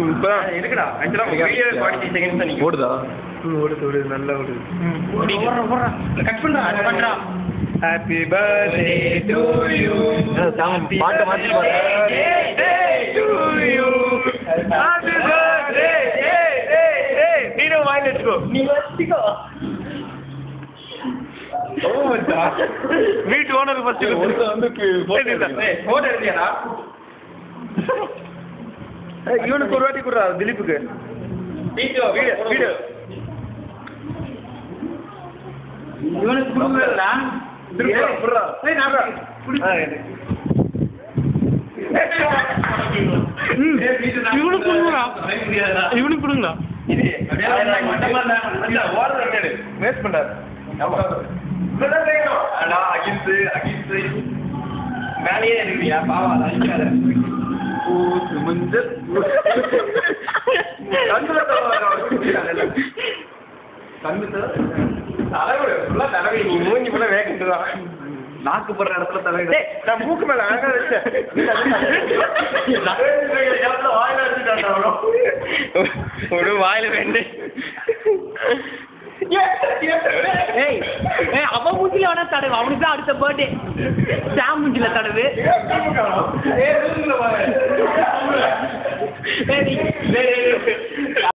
இருக்குடா ஆக்சுவலாக video 45 seconds தான் ஓடுதா? ஓடுது நல்லா ஓடுது. கட் பண்ணுறா ஹாப்பி பர்த்டே டு யூ. பாட்டை மாற்றி நீனும் வாங்கி வச்சுக்கோ. நீ வச்சுக்கோ. வீட்டு ஓனர் ஃபர்ஸ்ட் போட்டோ எடுத்தியாடா? இவனுக்கு ஒரு வாட்டி கொடுறா திலீப்புக்கு. வீடியோ இவனுக்கு கொடுக்குறா. இவனுக்கு கொடுங்களா? இவனுக்கு கொடுங்களா? வேஸ்ட் பண்றாரு. வேலையே இருக்குயா பாவா அழிக்காத. மூஞ்சி போல வேகண்டுதான். நாக்கு போடுற இடத்துல தலைவர் நான் மூக்கு மேல அழகா வச்சேன். ஒரு வாயில வேண்டு. அவன் மூஞ்சில வேணா தடவு. அவனுக்கு தான் அடுத்த பர்த்டே சாம் மூஞ்சில தடவு.